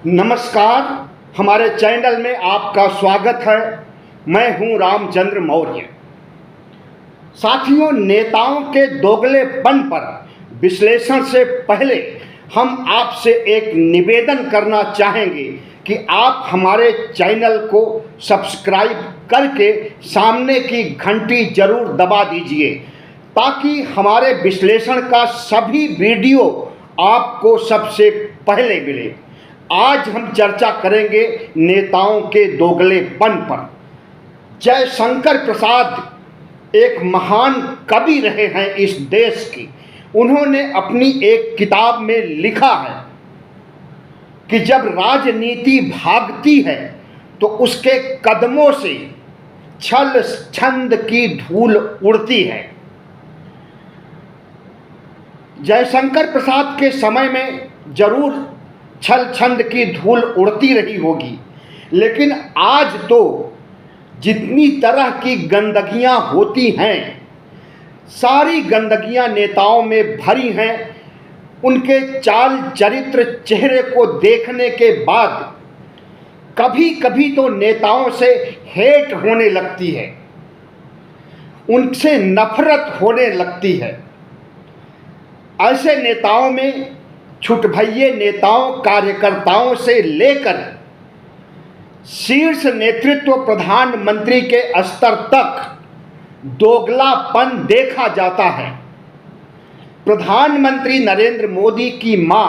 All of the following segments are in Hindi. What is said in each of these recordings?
नमस्कार, हमारे चैनल में आपका स्वागत है। मैं हूं रामचंद्र मौर्य। साथियों, नेताओं के दोगलेपन पर विश्लेषण से पहले हम आपसे एक निवेदन करना चाहेंगे कि आप हमारे चैनल को सब्सक्राइब करके सामने की घंटी जरूर दबा दीजिए ताकि हमारे विश्लेषण का सभी वीडियो आपको सबसे पहले मिले। आज हम चर्चा करेंगे नेताओं के दोगलेपन पर। जयशंकर प्रसाद एक महान कवि रहे हैं इस देश की। उन्होंने अपनी एक किताब में लिखा है कि जब राजनीति भागती है तो उसके कदमों से छल छंद की धूल उड़ती है। जयशंकर प्रसाद के समय में जरूर छल छंद की धूल उड़ती रही होगी, लेकिन आज तो जितनी तरह की गंदगियां होती हैं, सारी गंदगियां नेताओं में भरी हैं। उनके चाल चरित्र चेहरे को देखने के बाद कभी कभी तो नेताओं से हेट होने लगती है, उनसे नफरत होने लगती है। ऐसे नेताओं में छुटभइये नेताओं, कार्यकर्ताओं से लेकर शीर्ष नेतृत्व प्रधानमंत्री के स्तर तक दोगलापन देखा जाता है। प्रधानमंत्री नरेंद्र मोदी की मां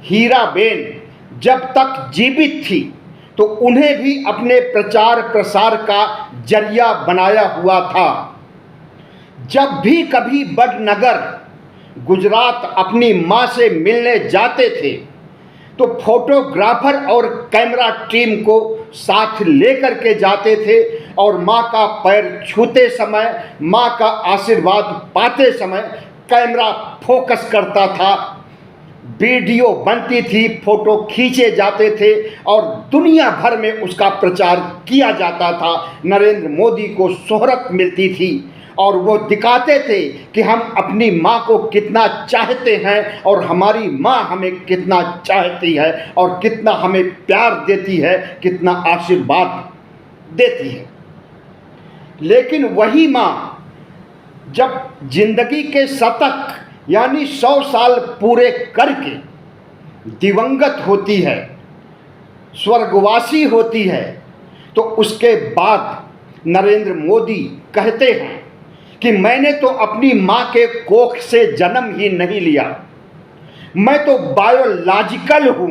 हीराबेन जब तक जीवित थी तो उन्हें भी अपने प्रचार प्रसार का जरिया बनाया हुआ था। जब भी कभी बड़नगर गुजरात अपनी मां से मिलने जाते थे तो फोटोग्राफर और कैमरा टीम को साथ लेकर के जाते थे और मां का पैर छूते समय, मां का आशीर्वाद पाते समय कैमरा फोकस करता था, वीडियो बनती थी, फोटो खींचे जाते थे और दुनिया भर में उसका प्रचार किया जाता था। नरेंद्र मोदी को शोहरत मिलती थी और वो दिखाते थे कि हम अपनी माँ को कितना चाहते हैं और हमारी माँ हमें कितना चाहती है और कितना हमें प्यार देती है, कितना आशीर्वाद देती है। लेकिन वही माँ जब जिंदगी के शतक यानी 100 साल पूरे करके दिवंगत होती है, स्वर्गवासी होती है, तो उसके बाद नरेंद्र मोदी कहते हैं कि मैंने तो अपनी मां के कोख से जन्म ही नहीं लिया, मैं तो बायोलॉजिकल हूं,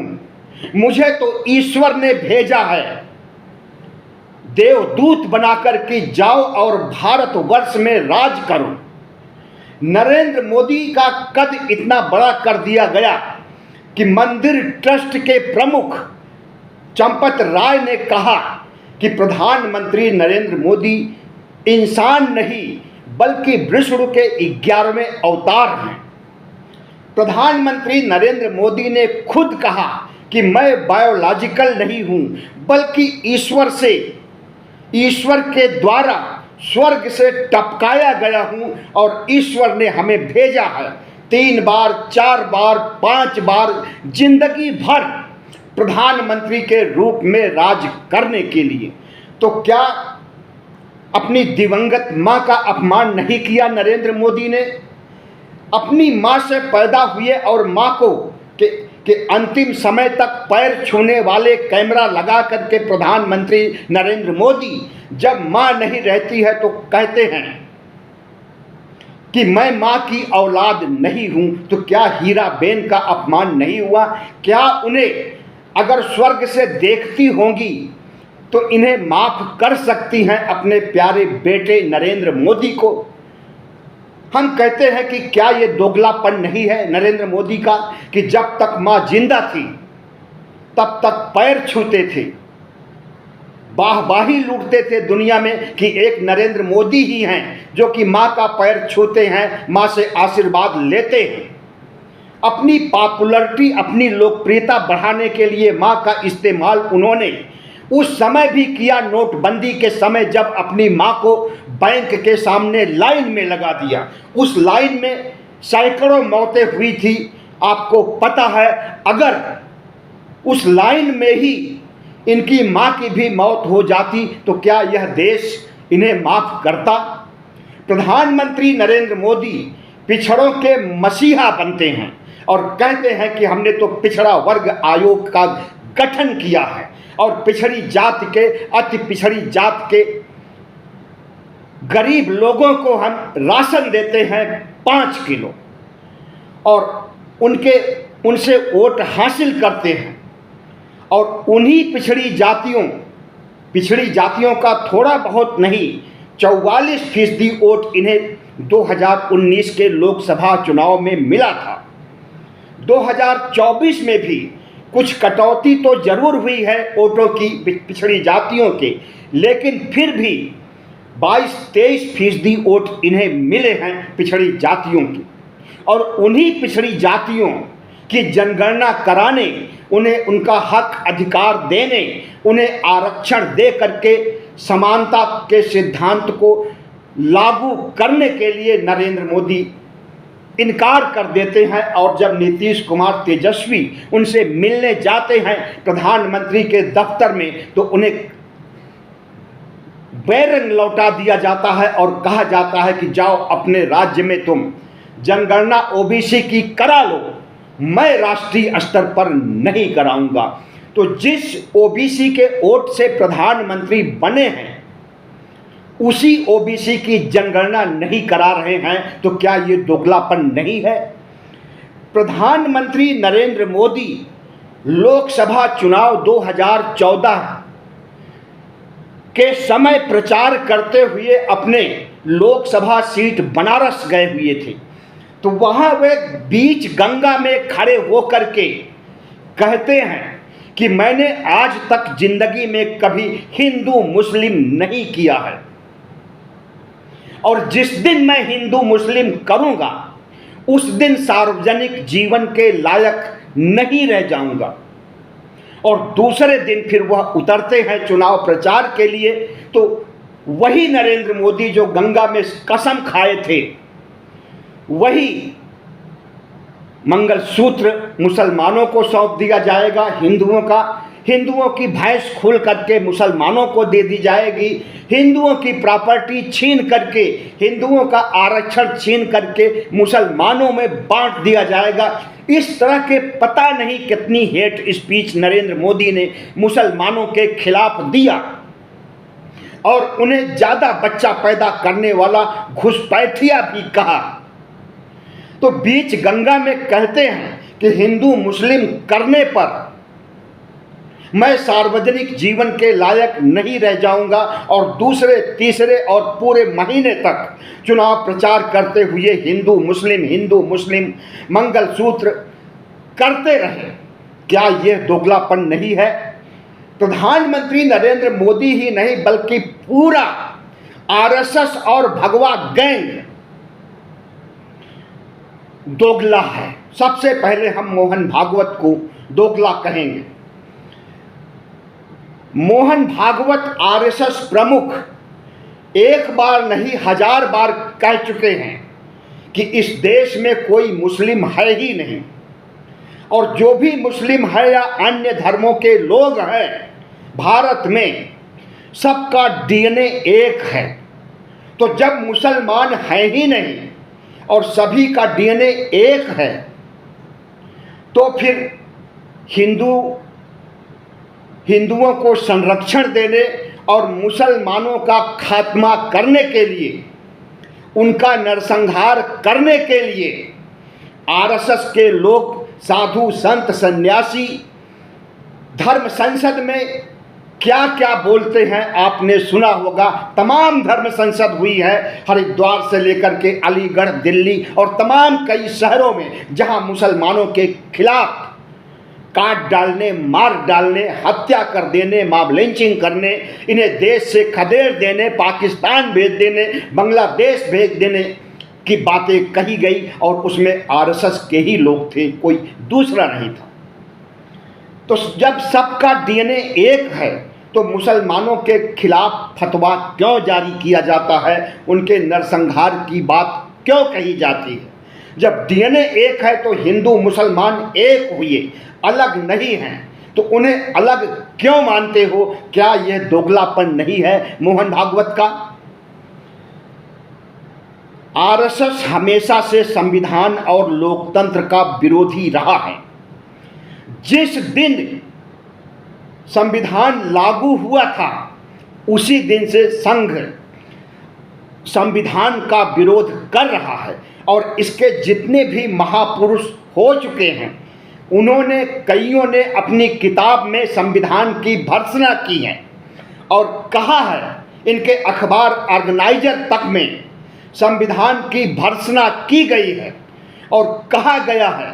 मुझे तो ईश्वर ने भेजा है देवदूत बनाकर कि जाओ और भारतवर्ष में राज करो। नरेंद्र मोदी का कद इतना बड़ा कर दिया गया कि मंदिर ट्रस्ट के प्रमुख चंपत राय ने कहा कि प्रधानमंत्री नरेंद्र मोदी इंसान नहीं बल्कि विष्णु के 11वें अवतार हैं। प्रधानमंत्री नरेंद्र मोदी ने खुद कहा कि मैं बायोलॉजिकल नहीं हूं बल्कि ईश्वर के द्वारा स्वर्ग से टपकाया गया हूं और ईश्वर ने हमें भेजा है 3 बार, 4 बार, 5 बार जिंदगी भर प्रधानमंत्री के रूप में राज करने के लिए। तो क्या अपनी दिवंगत मां का अपमान नहीं किया नरेंद्र मोदी ने? अपनी मां से पैदा हुए और मां को के अंतिम समय तक पैर छूने वाले कैमरा लगा करके प्रधानमंत्री नरेंद्र मोदी जब मां नहीं रहती है तो कहते हैं कि मैं मां की औलाद नहीं हूं। तो क्या हीराबेन का अपमान नहीं हुआ? क्या उन्हें अगर स्वर्ग से देखती होंगी तो इन्हें माफ कर सकती हैं अपने प्यारे बेटे नरेंद्र मोदी को? हम कहते हैं कि क्या ये दोगलापन नहीं है नरेंद्र मोदी का कि जब तक मां जिंदा थी तब तक पैर छूते थे, वाहवाही लूटते थे दुनिया में कि एक नरेंद्र मोदी ही हैं जो कि मां का पैर छूते हैं, मां से आशीर्वाद लेते हैं। अपनी पॉपुलैरिटी, अपनी लोकप्रियता बढ़ाने के लिए मां का इस्तेमाल उन्होंने उस समय भी किया, नोटबंदी के समय जब अपनी मां को बैंक के सामने लाइन में लगा दिया। उस लाइन में सैकड़ों मौतें हुई थी। आपको पता है, अगर उस लाइन में ही इनकी माँ की भी मौत हो जाती तो क्या यह देश इन्हें माफ़ करता? प्रधानमंत्री नरेंद्र मोदी पिछड़ों के मसीहा बनते हैं और कहते हैं कि हमने तो पिछड़ा वर्ग आयोग का गठन किया है और पिछड़ी जात के, अति पिछड़ी जात के गरीब लोगों को हम राशन देते हैं 5 किलो और उनसे वोट हासिल करते हैं और उन्हीं पिछड़ी जातियों का थोड़ा बहुत नहीं 44% वोट इन्हें 2019 के लोकसभा चुनाव में मिला था। 2024 में भी कुछ कटौती तो जरूर हुई है वोटों की पिछड़ी जातियों के, लेकिन फिर भी 22-23% वोट इन्हें मिले हैं पिछड़ी जातियों की। और उन्हीं पिछड़ी जातियों की जनगणना कराने, उन्हें उनका हक अधिकार देने, उन्हें आरक्षण दे करके समानता के सिद्धांत को लागू करने के लिए नरेंद्र मोदी इनकार कर देते हैं। और जब नीतीश कुमार तेजस्वी उनसे मिलने जाते हैं प्रधानमंत्री के दफ्तर में तो उन्हें बैरंग लौटा दिया जाता है और कहा जाता है कि जाओ अपने राज्य में तुम जनगणना ओबीसी की करा लो, मैं राष्ट्रीय स्तर पर नहीं कराऊंगा। तो जिस ओबीसी के वोट से प्रधानमंत्री बने हैं उसी ओबीसी की जनगणना नहीं करा रहे हैं, तो क्या ये दोगलापन नहीं है? प्रधानमंत्री नरेंद्र मोदी लोकसभा चुनाव 2014 के समय प्रचार करते हुए अपने लोकसभा सीट बनारस गए हुए थे, तो वहां वे बीच गंगा में खड़े होकर के कहते हैं कि मैंने आज तक जिंदगी में कभी हिंदू मुस्लिम नहीं किया है और जिस दिन मैं हिंदू मुस्लिम करूंगा उस दिन सार्वजनिक जीवन के लायक नहीं रह जाऊंगा। और दूसरे दिन फिर वह उतरते हैं चुनाव प्रचार के लिए, तो वही नरेंद्र मोदी जो गंगा में कसम खाए थे, वही मंगलसूत्र मुसलमानों को सौंप दिया जाएगा, हिंदुओं की भैंस खोल करके मुसलमानों को दे दी जाएगी, हिंदुओं की प्रॉपर्टी छीन करके, हिंदुओं का आरक्षण छीन करके मुसलमानों में बांट दिया जाएगा। इस तरह के पता नहीं कितनी हेट स्पीच नरेंद्र मोदी ने मुसलमानों के खिलाफ दिया और उन्हें ज़्यादा बच्चा पैदा करने वाला घुसपैठिया भी कहा। तो बीच गंगा में कहते हैं कि हिंदू मुस्लिम करने पर मैं सार्वजनिक जीवन के लायक नहीं रह जाऊंगा और दूसरे तीसरे और पूरे महीने तक चुनाव प्रचार करते हुए हिंदू मुस्लिम मंगलसूत्र करते रहे। क्या यह दोगलापन नहीं है? प्रधानमंत्री नरेंद्र मोदी ही नहीं बल्कि पूरा आरएसएस और भगवा गैंग दोगला है। सबसे पहले हम मोहन भागवत को दोगला कहेंगे। मोहन भागवत आरएसएस प्रमुख एक बार नहीं 1000 बार कह चुके हैं कि इस देश में कोई मुस्लिम है ही नहीं और जो भी मुस्लिम है या अन्य धर्मों के लोग हैं भारत में सबका डीएनए एक है। तो जब मुसलमान है ही नहीं और सभी का डीएनए एक है तो फिर हिंदुओं को संरक्षण देने और मुसलमानों का खात्मा करने के लिए, उनका नरसंहार करने के लिए आरएसएस के लोग, साधु संत सन्यासी धर्म संसद में क्या क्या बोलते हैं आपने सुना होगा। तमाम धर्म संसद हुई है, हरिद्वार से लेकर के अलीगढ़, दिल्ली और तमाम कई शहरों में जहां मुसलमानों के खिलाफ काट डालने, मार डालने, हत्या कर देने, मॉब लिंचिंग करने, इन्हें देश से खदेड़ देने, पाकिस्तान भेज देने, बांग्लादेश भेज देने की बातें कही गई और उसमें आरएसएस के ही लोग थे, कोई दूसरा नहीं था। तो जब सबका डीएनए एक है तो मुसलमानों के खिलाफ फतवा क्यों जारी किया जाता है, उनके नरसंहार की बात क्यों कही जाती है? जब डीएनए एक है तो हिंदू मुसलमान एक हुए, अलग नहीं हैं। तो उन्हें अलग क्यों मानते हो? क्या यह दोगलापन नहीं है मोहन भागवत का? आरएसएस हमेशा से संविधान और लोकतंत्र का विरोधी रहा है। जिस दिन संविधान लागू हुआ था उसी दिन से संघ संविधान का विरोध कर रहा है, और इसके जितने भी महापुरुष हो चुके हैं उन्होंने कईयों ने अपनी किताब में संविधान की भर्त्सना की है और कहा है, इनके अखबार ऑर्गेनाइजर तक में संविधान की भर्त्सना की गई है और कहा गया है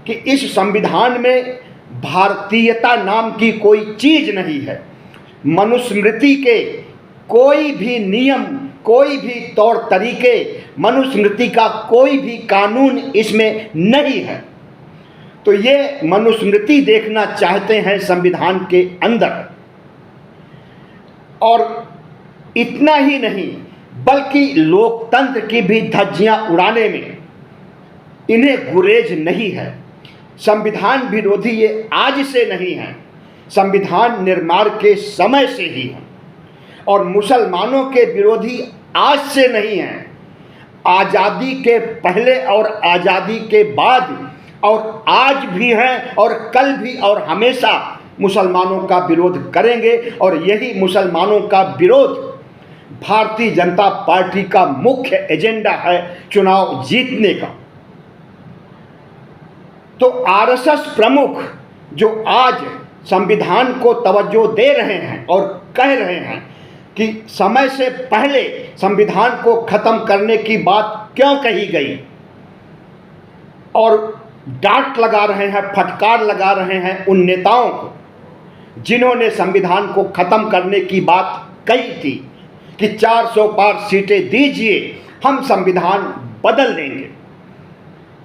कि इस संविधान में भारतीयता नाम की कोई चीज नहीं है। मनुस्मृति के कोई भी नियम, कोई भी तौर तरीके, मनुस्मृति का कोई भी कानून इसमें नहीं है। तो ये मनुस्मृति देखना चाहते हैं संविधान के अंदर। और इतना ही नहीं बल्कि लोकतंत्र की भी धज्जियां उड़ाने में इन्हें गुरेज नहीं है। संविधान विरोधी ये आज से नहीं है, संविधान निर्माण के समय से ही है। और मुसलमानों के विरोधी आज से नहीं हैं, आज़ादी के पहले और आज़ादी के बाद और आज भी हैं और कल भी और हमेशा मुसलमानों का विरोध करेंगे। और यही मुसलमानों का विरोध भारतीय जनता पार्टी का मुख्य एजेंडा है चुनाव जीतने का। तो आरएसएस प्रमुख जो आज संविधान को तवज्जो दे रहे हैं और कह रहे हैं कि समय से पहले संविधान को खत्म करने की बात क्यों कही गई, और डांट लगा रहे हैं, फटकार लगा रहे हैं उन नेताओं को जिन्होंने संविधान को खत्म करने की बात कही थी कि 400 पार सीटें दीजिए, हम संविधान बदल देंगे।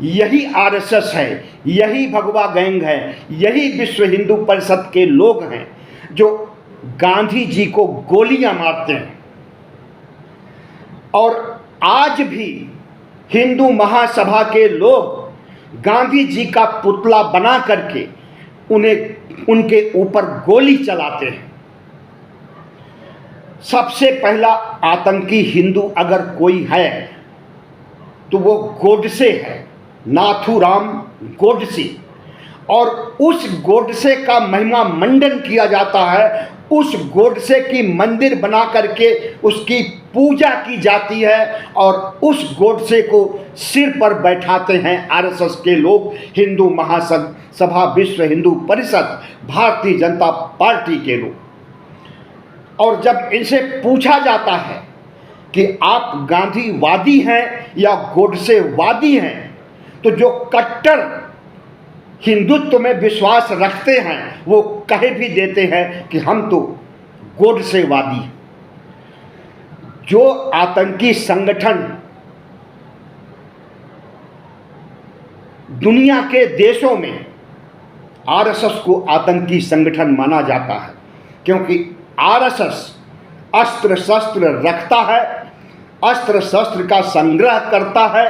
यही आरएसएस है, यही भगवा गैंग है, यही विश्व हिंदू परिषद के लोग हैं जो गांधी जी को गोलियां मारते हैं। और आज भी हिंदू महासभा के लोग गांधी जी का पुतला बना करके उनके ऊपर गोली चलाते हैं। सबसे पहला आतंकी हिंदू अगर कोई है तो वो गोडसे है, नाथूराम गोडसे। और उस गोडसे का महिमा मंडन किया जाता है, उस गोडसे की मंदिर बना करके उसकी पूजा की जाती है और उस गोडसे को सिर पर बैठाते हैं आरएसएस के लोग, हिंदू महासभा, विश्व हिंदू परिषद, भारतीय जनता पार्टी के लोग। और जब इनसे पूछा जाता है कि आप गांधीवादी हैं या गोडसेवादी हैं, तो जो कट्टर हिंदुत्व में विश्वास रखते हैं वो कह भी देते हैं कि हम तो गोडसेवादी हैं। जो आतंकी संगठन दुनिया के देशों में आरएसएस को आतंकी संगठन माना जाता है, क्योंकि आरएसएस अस्त्र शस्त्र रखता है, अस्त्र शस्त्र का संग्रह करता है,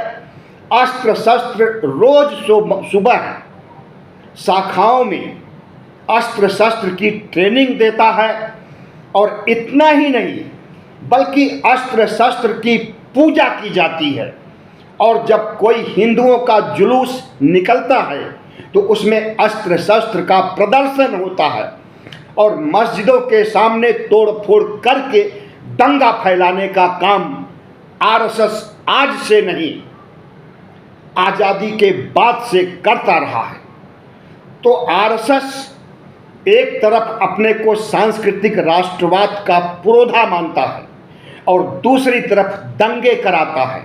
अस्त्र शस्त्र रोज सुबह शाखाओं में अस्त्र शस्त्र की ट्रेनिंग देता है। और इतना ही नहीं बल्कि अस्त्र शस्त्र की पूजा की जाती है। और जब कोई हिंदुओं का जुलूस निकलता है तो उसमें अस्त्र शस्त्र का प्रदर्शन होता है और मस्जिदों के सामने तोड़ फोड़ करके दंगा फैलाने का काम आरएसएस आज से नहीं, आज़ादी के बाद से करता रहा है। तो आरएसएस एक तरफ अपने को सांस्कृतिक राष्ट्रवाद का पुरोधा मानता है और दूसरी तरफ दंगे कराता है,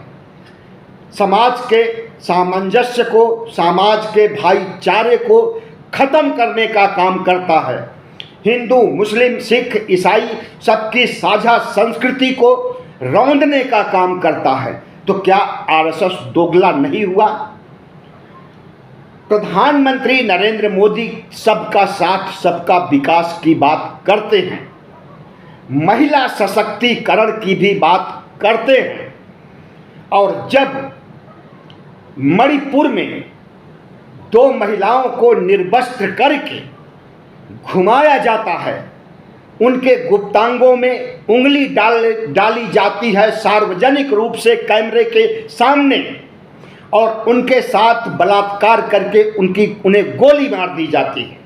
समाज के सामंजस्य को, समाज के भाईचारे को खत्म करने का काम करता है। हिंदू, मुस्लिम, सिख, ईसाई सबकी साझा संस्कृति को रौंदने का काम करता है। तो क्या आरएसएस दोगला नहीं हुआ? प्रधानमंत्री नरेंद्र मोदी सबका साथ सबका विकास की बात करते हैं, महिला सशक्तिकरण की भी बात करते हैं। और जब मणिपुर में 2 महिलाओं को निर्वस्त्र करके घुमाया जाता है, उनके गुप्तांगों में उंगली डाली जाती है सार्वजनिक रूप से कैमरे के सामने, और उनके साथ बलात्कार करके उन्हें गोली मार दी जाती है।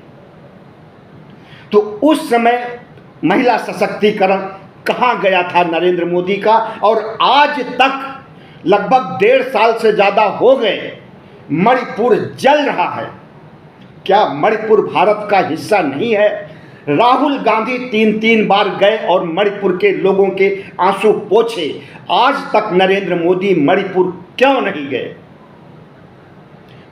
तो उस समय महिला सशक्तिकरण कहाँ गया था नरेंद्र मोदी का? और आज तक लगभग 1.5 साल से ज़्यादा हो गए, मणिपुर जल रहा है। क्या मणिपुर भारत का हिस्सा नहीं है? राहुल गांधी 3 बार गए और मणिपुर के लोगों के आंसू पोंछे। आज तक नरेंद्र मोदी मणिपुर क्यों नहीं गए?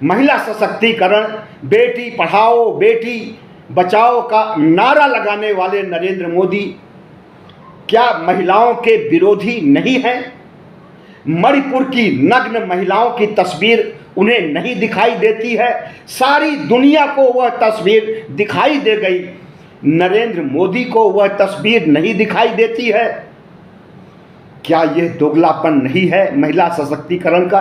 महिला सशक्तिकरण, बेटी पढ़ाओ बेटी बचाओ का नारा लगाने वाले नरेंद्र मोदी क्या महिलाओं के विरोधी नहीं हैं? मणिपुर की नग्न महिलाओं की तस्वीर उन्हें नहीं दिखाई देती है? सारी दुनिया को वह तस्वीर दिखाई दे गई, नरेंद्र मोदी को वह तस्वीर नहीं दिखाई देती है? क्या यह दोगलापन नहीं है महिला सशक्तिकरण का?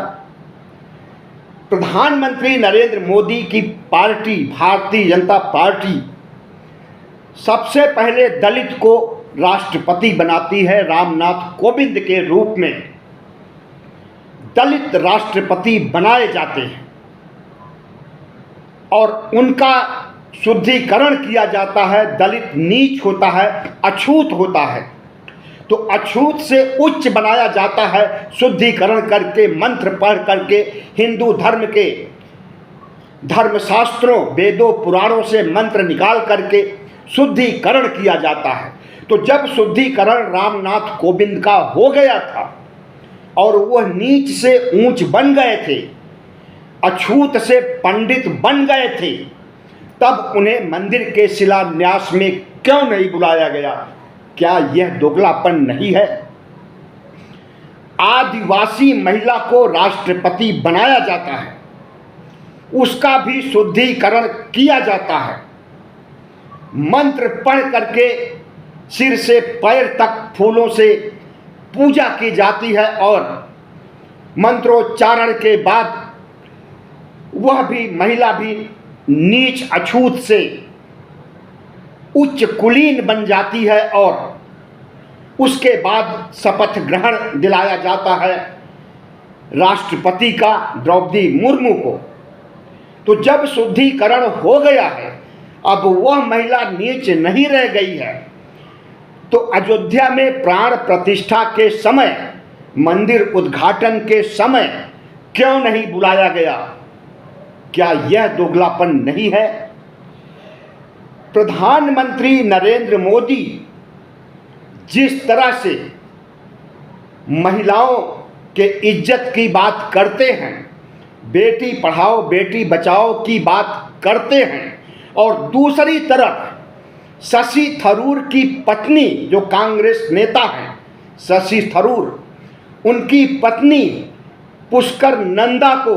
प्रधानमंत्री नरेंद्र मोदी की पार्टी भारतीय जनता पार्टी सबसे पहले दलित को राष्ट्रपति बनाती है। रामनाथ कोविंद के रूप में दलित राष्ट्रपति बनाए जाते हैं और उनका शुद्धिकरण किया जाता है। दलित नीच होता है, अछूत होता है, तो अछूत से उच्च बनाया जाता है शुद्धिकरण करके, मंत्र पढ़ करके। हिंदू धर्म के धर्मशास्त्रों, वेदों, पुराणों से मंत्र निकाल करके शुद्धिकरण किया जाता है। तो जब शुद्धिकरण रामनाथ कोविंद का हो गया था और वह नीच से ऊंच बन गए थे, अछूत से पंडित बन गए थे, तब उन्हें मंदिर के शिलान्यास में क्यों नहीं बुलाया गया? क्या यह दोगलापन नहीं है? आदिवासी महिला को राष्ट्रपति बनाया जाता है, उसका भी शुद्धिकरण किया जाता है। मंत्र पढ़ करके सिर से पैर तक फूलों से पूजा की जाती है और मंत्रोच्चारण के बाद वह भी महिला भी नीच अछूत से उच्च कुलीन बन जाती है और उसके बाद शपथ ग्रहण दिलाया जाता है राष्ट्रपति का द्रौपदी मुर्मू को। तो जब शुद्धिकरण हो गया है, अब वह महिला नीच नहीं रह गई है, तो अयोध्या में प्राण प्रतिष्ठा के समय, मंदिर उद्घाटन के समय क्यों नहीं बुलाया गया? क्या यह दोगलापन नहीं है? प्रधानमंत्री नरेंद्र मोदी जिस तरह से महिलाओं के इज्जत की बात करते हैं, बेटी पढ़ाओ बेटी बचाओ की बात करते हैं, और दूसरी तरफ शशि थरूर की पत्नी जो कांग्रेस नेता हैं, शशि थरूर, उनकी पत्नी पुष्कर नंदा को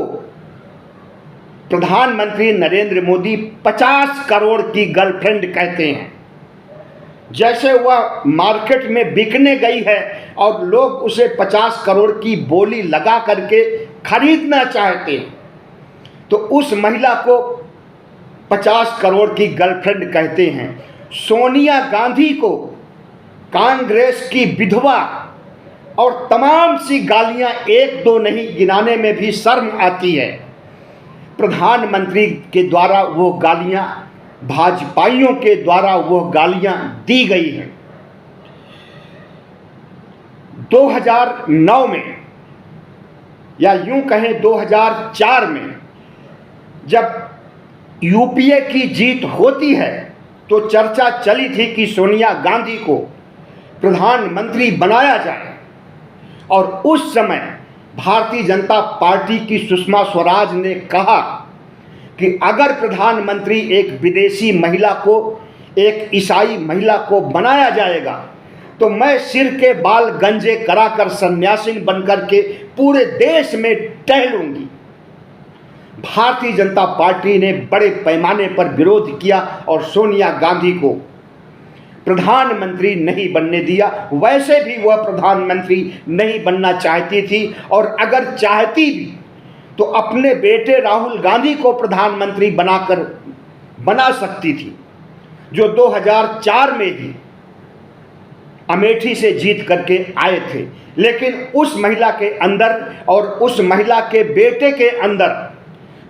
प्रधानमंत्री नरेंद्र मोदी 50 करोड़ की गर्लफ्रेंड कहते हैं। जैसे वह मार्केट में बिकने गई है और लोग उसे 50 करोड़ की बोली लगा करके खरीदना चाहते हैं, तो उस महिला को 50 करोड़ की गर्लफ्रेंड कहते हैं। सोनिया गांधी को कांग्रेस की विधवा, और तमाम सी गालियां एक दो नहीं गिनाने में भी शर्म आती है। प्रधानमंत्री के द्वारा वो गालियां, भाजपाइयों के द्वारा वो गालियां दी गई हैं। 2009 में, या यूं कहें 2004 में, जब यूपीए की जीत होती है तो चर्चा चली थी कि सोनिया गांधी को प्रधानमंत्री बनाया जाए, और उस समय भारतीय जनता पार्टी की सुषमा स्वराज ने कहा कि अगर प्रधानमंत्री एक विदेशी महिला को, एक ईसाई महिला को बनाया जाएगा तो मैं सिर के बाल गंजे कराकर सन्यासिन बनकर के पूरे देश में टहलूंगी। भारतीय जनता पार्टी ने बड़े पैमाने पर विरोध किया और सोनिया गांधी को प्रधानमंत्री नहीं बनने दिया। वैसे भी वह प्रधानमंत्री नहीं बनना चाहती थी, और अगर चाहती भी तो अपने बेटे राहुल गांधी को प्रधानमंत्री बना सकती थी। जो 2004 में ही अमेठी से जीत करके आए थे, लेकिन उस महिला के अंदर और उस महिला के बेटे के अंदर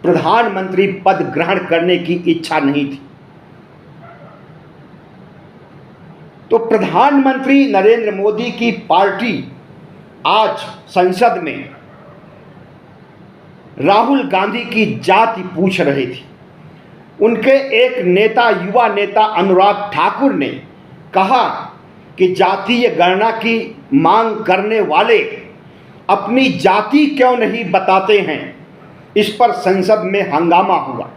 प्रधानमंत्री पद ग्रहण करने की इच्छा नहीं थी। तो प्रधानमंत्री नरेंद्र मोदी की पार्टी आज संसद में राहुल गांधी की जाति पूछ रही थी। उनके एक नेता, युवा नेता अनुराग ठाकुर ने कहा कि जातीय गणना की मांग करने वाले अपनी जाति क्यों नहीं बताते हैं। इस पर संसद में हंगामा हुआ।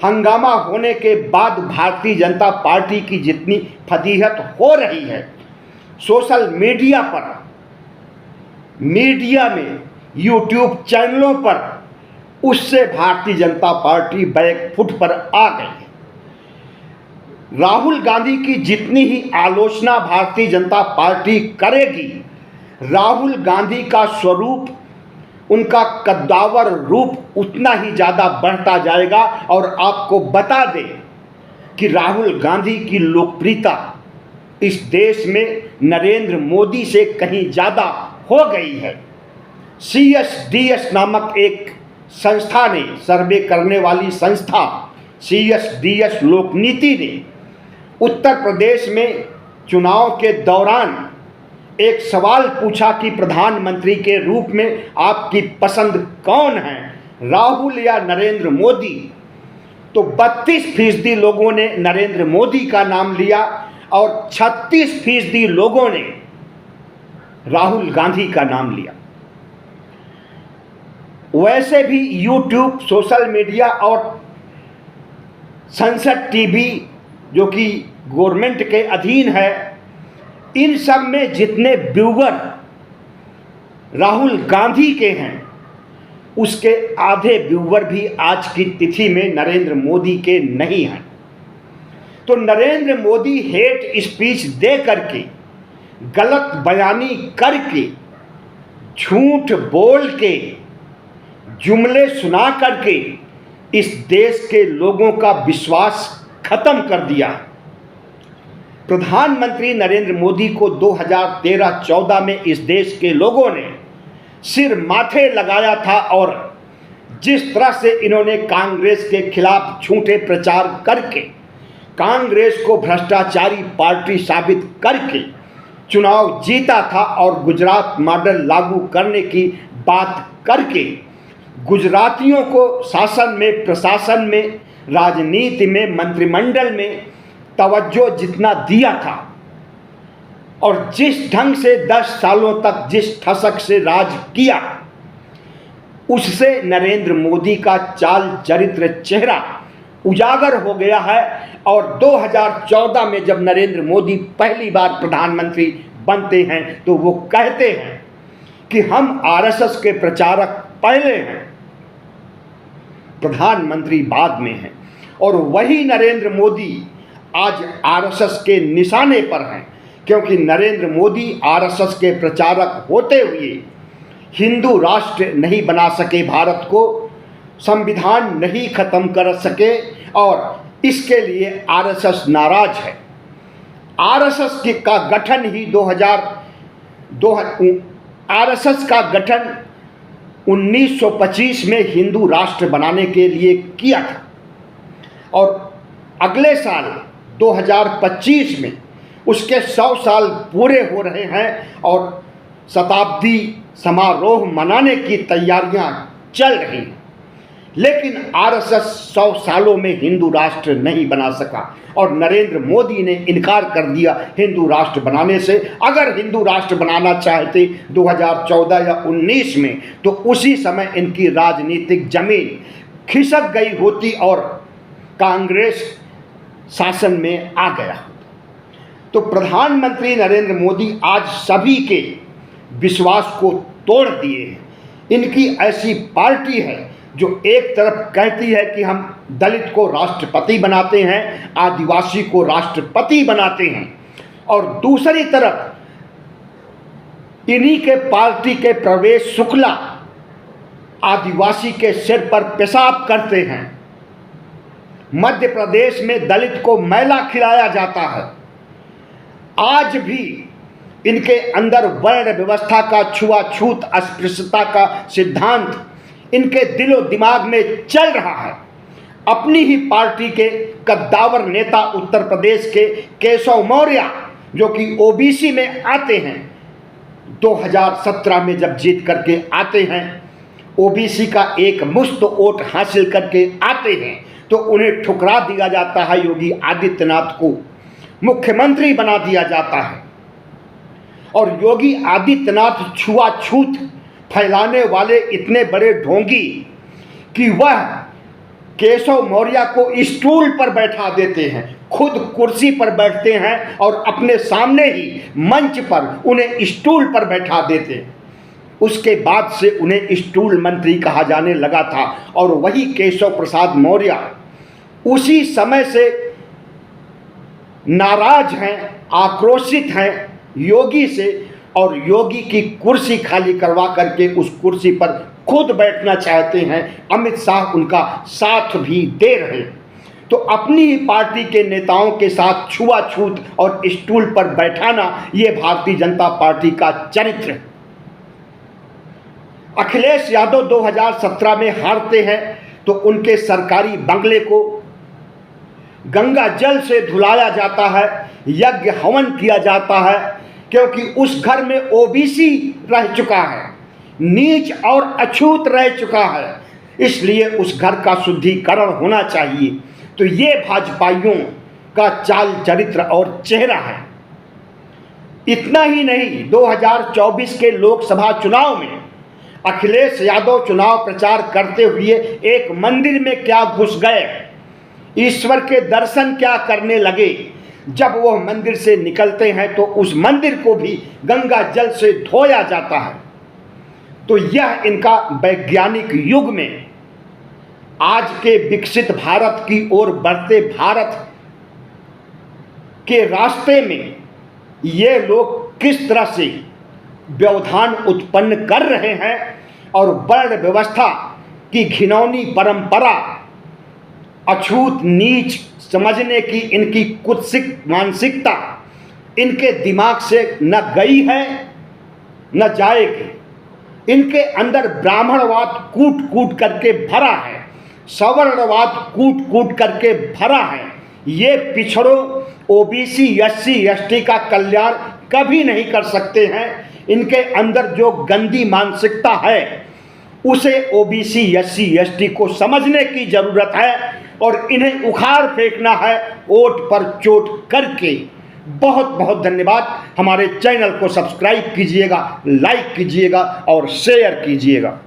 हंगामा होने के बाद भारतीय जनता पार्टी की जितनी फजीहत हो रही है सोशल मीडिया पर, मीडिया में, यूट्यूब चैनलों पर, उससे Bharatiya Janata party back foot पर आ गई है। राहुल गांधी की जितनी ही आलोचना भारतीय जनता पार्टी करेगी, राहुल गांधी का स्वरूप, उनका कद्दावर रूप उतना ही ज़्यादा बढ़ता जाएगा। और आपको बता दें कि राहुल गांधी की लोकप्रियता इस देश में नरेंद्र मोदी से कहीं ज़्यादा हो गई है। CSDS नामक एक संस्था ने, सर्वे करने वाली संस्था CSDS लोकनीति ने उत्तर प्रदेश में चुनाव के दौरान एक सवाल पूछा कि प्रधानमंत्री के रूप में आपकी पसंद कौन है, राहुल या नरेंद्र मोदी। तो 32% लोगों ने नरेंद्र मोदी का नाम लिया और 36% लोगों ने राहुल गांधी का नाम लिया। वैसे भी यूट्यूब, सोशल मीडिया और संसद टीवी जो कि गवर्नमेंट के अधीन है, इन सब में जितने व्यूअर राहुल गांधी के हैं उसके आधे व्यूअर भी आज की तिथि में नरेंद्र मोदी के नहीं हैं। तो नरेंद्र मोदी हेट स्पीच दे करके, गलत बयानी करके, झूठ बोल के, जुमले सुना करके इस देश के लोगों का विश्वास खत्म कर दिया। प्रधानमंत्री नरेंद्र मोदी को 2013-14 में इस देश के लोगों ने सिर माथे लगाया था और जिस तरह से इन्होंने कांग्रेस के खिलाफ झूठे प्रचार करके, कांग्रेस को भ्रष्टाचारी पार्टी साबित करके चुनाव जीता था और गुजरात मॉडल लागू करने की बात करके गुजरातियों को शासन में, प्रशासन में, राजनीति में, मंत्रिमंडल में तवज्जो जितना दिया था और जिस ढंग से 10 सालों तक जिस ठसक से राज किया, उससे नरेंद्र मोदी का चाल चरित्र चेहरा उजागर हो गया है। और 2014 में जब नरेंद्र मोदी पहली बार प्रधानमंत्री बनते हैं तो वो कहते हैं कि हम RSS के प्रचारक पहले हैं, प्रधानमंत्री बाद में हैं। और वही नरेंद्र मोदी आज RSS के निशाने पर हैं, क्योंकि नरेंद्र मोदी RSS के प्रचारक होते हुए हिंदू राष्ट्र नहीं बना सके, भारत को संविधान नहीं खत्म कर सके और इसके लिए RSS नाराज है। RSS का गठन ही RSS का गठन 1925 में हिंदू राष्ट्र बनाने के लिए किया था और अगले साल 2025 में उसके 100 साल पूरे हो रहे हैं और शताब्दी समारोह मनाने की तैयारियां चल रही हैं। लेकिन RSS 100 सालों में हिंदू राष्ट्र नहीं बना सका और नरेंद्र मोदी ने इनकार कर दिया हिंदू राष्ट्र बनाने से। अगर हिंदू राष्ट्र बनाना चाहते 2014 या 19 में तो उसी समय इनकी राजनीतिक जमीन खिसक गई होती और कांग्रेस शासन में आ गया। तो प्रधानमंत्री नरेंद्र मोदी आज सभी के विश्वास को तोड़ दिए हैं। इनकी ऐसी पार्टी है जो एक तरफ कहती है कि हम दलित को राष्ट्रपति बनाते हैं, आदिवासी को राष्ट्रपति बनाते हैं, और दूसरी तरफ इन्हीं के पार्टी के प्रवेश शुक्ला आदिवासी के सिर पर पेशाब करते हैं। मध्य प्रदेश में दलित को मैला खिलाया जाता है। आज भी इनके अंदर वर्ण व्यवस्था का, छुआछूत, अस्पृश्यता का सिद्धांत इनके दिलो दिमाग में चल रहा है। अपनी ही पार्टी के कद्दावर नेता उत्तर प्रदेश के केशव मौर्य, जो कि ओबीसी में आते हैं, 2017 में जब जीत करके आते हैं, ओबीसी का एक मुश्त वोट हासिल करके आते हैं, तो उन्हें ठुकरा दिया जाता है। योगी आदित्यनाथ को मुख्यमंत्री बना दिया जाता है और योगी आदित्यनाथ छुआछूत फैलाने वाले इतने बड़े ढोंगी कि वह केशव मौर्य को स्टूल पर बैठा देते हैं, खुद कुर्सी पर बैठते हैं और अपने सामने ही मंच पर उन्हें स्टूल पर बैठा देते हैं। उसके बाद से उन्हें स्टूल मंत्री कहा जाने लगा था और वही केशव प्रसाद मौर्य उसी समय से नाराज हैं, आक्रोशित हैं योगी से, और योगी की कुर्सी खाली करवा करके उस कुर्सी पर खुद बैठना चाहते हैं। अमित शाह उनका साथ भी दे रहे हैं। तो अपनी ही पार्टी के नेताओं के साथ छुआछूत और स्टूल पर बैठाना, ये भारतीय जनता पार्टी का चरित्र है। अखिलेश यादव 2017 में हारते हैं तो उनके सरकारी बंगले को गंगा जल से धुलाया जाता है, यज्ञ हवन किया जाता है, क्योंकि उस घर में ओबीसी रह चुका है, नीच और अछूत रह चुका है, इसलिए उस घर का शुद्धिकरण होना चाहिए। तो ये भाजपाइयों का चाल चरित्र और चेहरा है। इतना ही नहीं, 2024 के लोकसभा चुनाव में अखिलेश यादव चुनाव प्रचार करते हुए एक मंदिर में क्या घुस गए, ईश्वर के दर्शन क्या करने लगे। जब वह मंदिर से निकलते हैं तो उस मंदिर को भी गंगा जल से धोया जाता है। तो यह इनका वैज्ञानिक युग में आज के विकसित भारत की ओर बढ़ते भारत के रास्ते में ये लोग किस तरह से व्यवधान उत्पन्न कर रहे हैं और वर्ण व्यवस्था की घिनौनी परंपरा, अछूत नीच समझने की इनकी कुत्सित मानसिकता इनके दिमाग से न गई है न जाएगी। इनके अंदर ब्राह्मणवाद कूट कूट करके भरा है, सवर्णवाद कूट कूट करके भरा है। ये पिछड़ों, ओबीसी, एससी, एसटी का कल्याण कभी नहीं कर सकते हैं। इनके अंदर जो गंदी मानसिकता है उसे ओबीसी, एससी, एसटी को समझने की जरूरत है और इन्हें उखाड़ फेंकना है वोट पर चोट करके। बहुत बहुत धन्यवाद। हमारे चैनल को सब्सक्राइब कीजिएगा, लाइक कीजिएगा और शेयर कीजिएगा।